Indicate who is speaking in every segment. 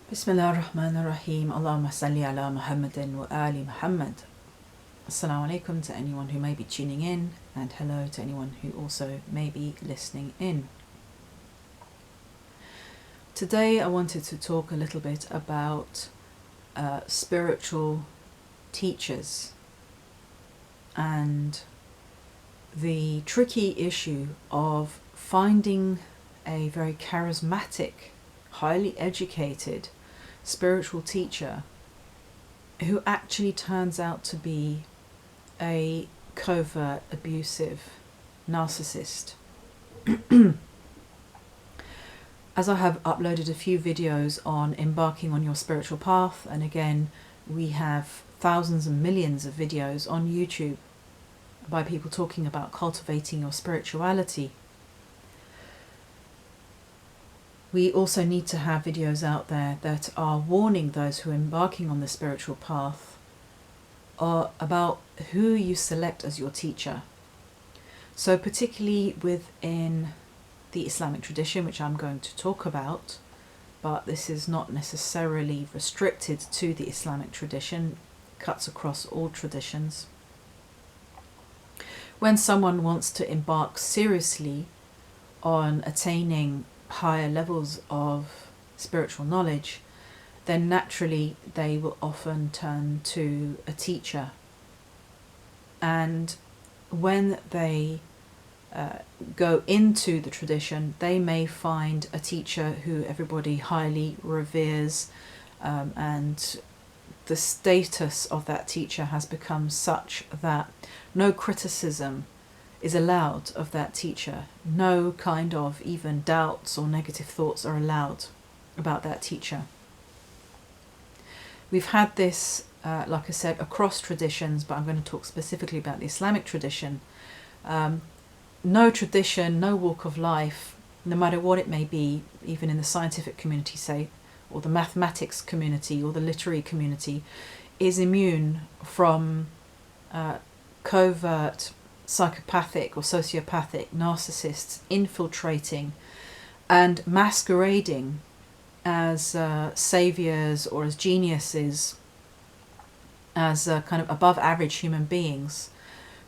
Speaker 1: Bismillah ar-Rahman ar-Rahim. Allahumma salli ala Muhammadin wa ali Muhammad. Assalamu alaikum to anyone who may be tuning in, and hello to anyone who also may be listening in. Today I wanted to talk a little bit about spiritual teachers and the tricky issue of finding a very charismatic, highly educated spiritual teacher who actually turns out to be a covert, abusive narcissist. As I have uploaded a few videos on embarking on your spiritual path, and again we have thousands and millions of videos on YouTube by people talking about cultivating your spirituality, we also need to have videos out there that are warning those who are embarking on the spiritual path about who you select as your teacher. So particularly within the Islamic tradition, which I'm going to talk about, but this is not necessarily restricted to the Islamic tradition, it cuts across all traditions. When someone wants to embark seriously on attaining higher levels of spiritual knowledge, then naturally they will often turn to a teacher. And when they go into the tradition, they may find a teacher who everybody highly reveres, and the status of that teacher has become such that no criticism is allowed of that teacher. No kind of even doubts or negative thoughts are allowed about that teacher. We've had this, like I said, across traditions, but I'm going to talk specifically about the Islamic tradition. No tradition, no walk of life, no matter what it may be, even in the scientific community, say, or the mathematics community or the literary community, is immune from covert psychopathic or sociopathic narcissists infiltrating and masquerading as saviors or as geniuses, as kind of above average human beings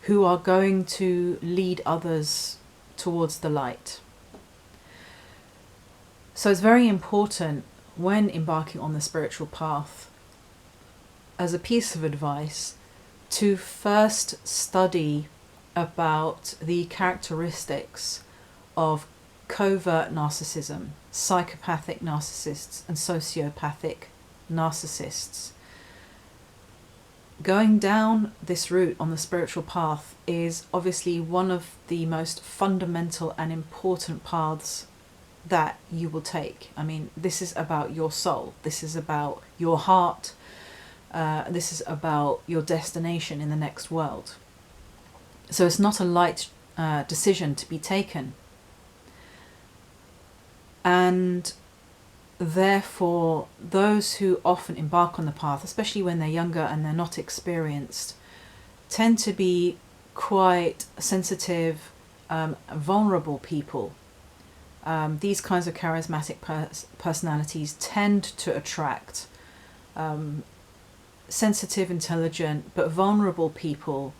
Speaker 1: who are going to lead others towards the light. So it's very important when embarking on the spiritual path, as a piece of advice, to first study about the characteristics of covert narcissism, psychopathic narcissists and sociopathic narcissists. Going down this route on the spiritual path is obviously one of the most fundamental and important paths that you will take. I mean, this is about your soul, this is about your heart, this is about your destination in the next world. So it's not a light decision to be taken. And therefore, those who often embark on the path, especially when they're younger and they're not experienced, tend to be quite sensitive, vulnerable people. These kinds of charismatic personalities tend to attract sensitive, intelligent, but vulnerable people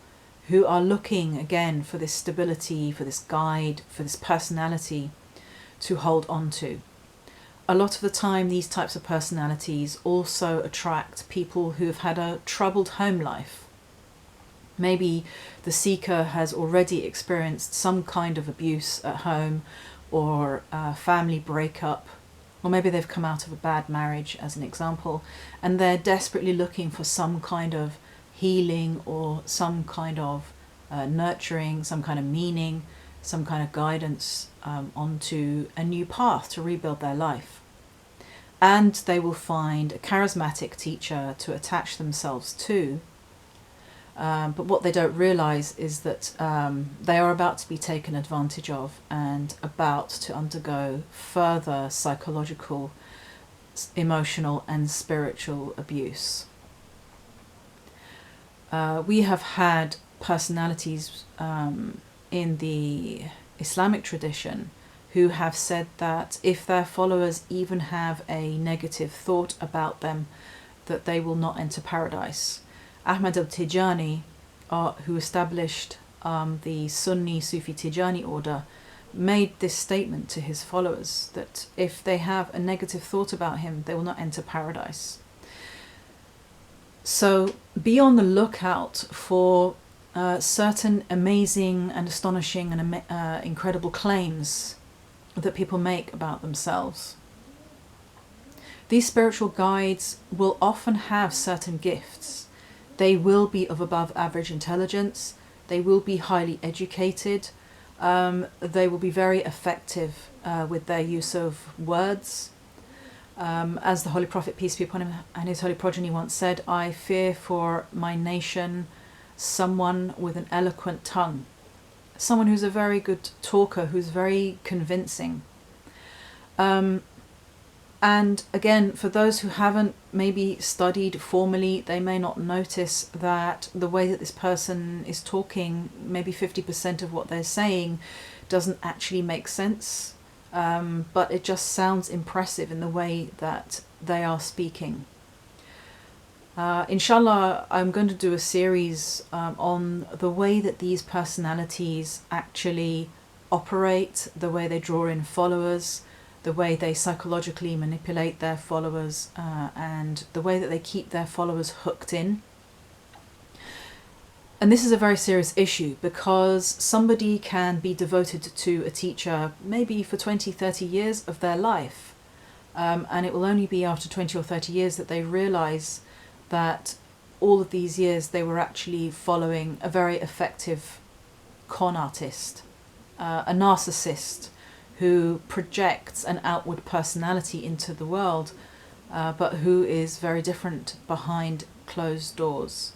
Speaker 1: who are looking again for this stability, for this guide, for this personality to hold on to. A lot of the time these types of personalities also attract people who have had a troubled home life. Maybe the seeker has already experienced some kind of abuse at home, or a family breakup, or maybe they've come out of a bad marriage as an example, and they're desperately looking for some kind of healing or some kind of nurturing, some kind of meaning, some kind of guidance onto a new path to rebuild their life. And they will find a charismatic teacher to attach themselves to, but what they don't realize is that they are about to be taken advantage of and about to undergo further psychological, emotional and spiritual abuse. We have had personalities in the Islamic tradition who have said that if their followers even have a negative thought about them, that they will not enter paradise. Ahmad al-Tijani, who established the Sunni Sufi Tijani order, made this statement to his followers that if they have a negative thought about him, they will not enter paradise. So be on the lookout for certain amazing and astonishing and incredible claims that people make about themselves. These spiritual guides will often have certain gifts. They will be of above average intelligence. They will be highly educated. They will be very effective with their use of words. As the Holy Prophet, peace be upon him, and his holy progeny once said, I fear for my nation someone with an eloquent tongue. Someone who's a very good talker, who's very convincing. And again, for those who haven't maybe studied formally, they may not notice that the way that this person is talking, maybe 50% of what they're saying doesn't actually make sense, but it just sounds impressive in the way that they are speaking. Inshallah, I'm going to do a series on the way that these personalities actually operate, the way they draw in followers, the way they psychologically manipulate their followers, and the way that they keep their followers hooked in. And this is a very serious issue because somebody can be devoted to a teacher maybe for 20, 30 years of their life. And it will only be after 20 or 30 years that they realize that all of these years they were actually following a very effective con artist, a narcissist, who projects an outward personality into the world, but who is very different behind closed doors.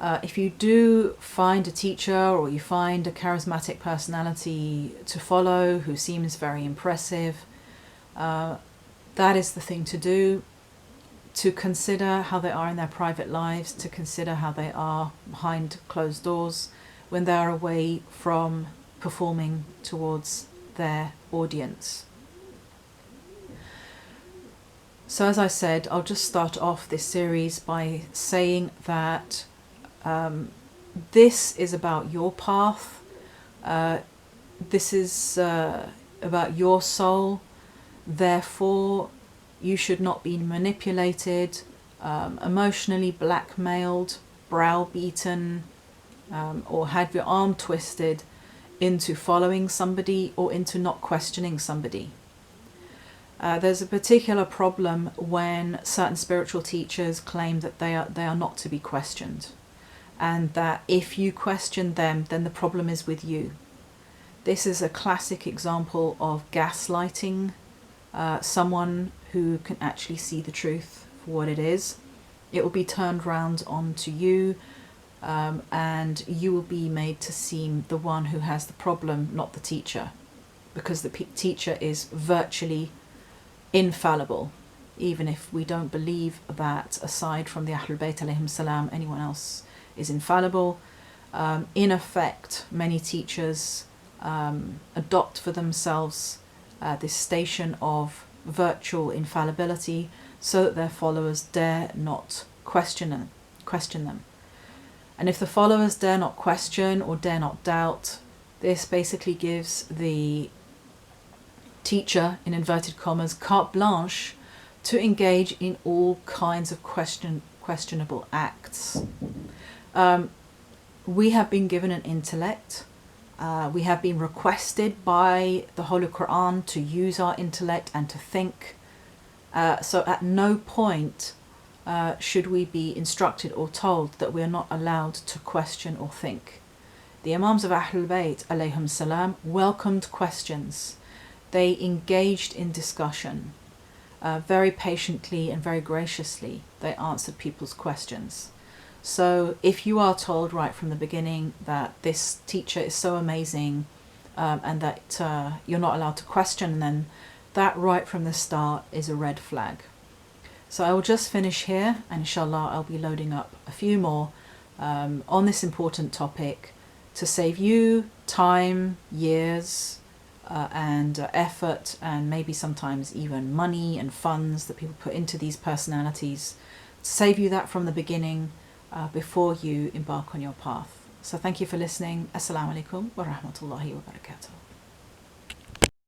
Speaker 1: If you do find a teacher or you find a charismatic personality to follow who seems very impressive, that is the thing to do, to consider how they are in their private lives, to consider how they are behind closed doors when they are away from performing towards their audience. So as I said, I'll just start off this series by saying that this is about your path, this is about your soul, therefore you should not be manipulated, emotionally blackmailed, browbeaten, or have your arm twisted into following somebody or into not questioning somebody. There's a particular problem when certain spiritual teachers claim that they are not to be questioned, and that if you question them, then the problem is with you. This is a classic example of gaslighting someone who can actually see the truth for what it is. It will be turned round onto you, and you will be made to seem the one who has the problem, not the teacher, because the teacher is virtually infallible, even if we don't believe that aside from the Ahlul Bayt alayhim salam anyone else is infallible. In effect, many teachers adopt for themselves this station of virtual infallibility so that their followers dare not question them. And if the followers dare not question or dare not doubt, this basically gives the teacher, in inverted commas, carte blanche to engage in all kinds of questionable acts. We have been given an intellect. We have been requested by the Holy Quran to use our intellect and to think. So at no point should we be instructed or told that we are not allowed to question or think. The Imams of Ahlul Bayt alayhim salam welcomed questions. They engaged in discussion. Very patiently and very graciously they answered people's questions. So if you are told right from the beginning that this teacher is so amazing and that you're not allowed to question, then that right from the start is a red flag. So I will just finish here, and inshallah I'll be loading up a few more on this important topic to save you time, years, and effort, and maybe sometimes even money and funds that people put into these personalities, to save you that from the beginning before you embark on your path. So thank you for listening. Assalamu alaikum wa rahmatullahi wa barakatuh.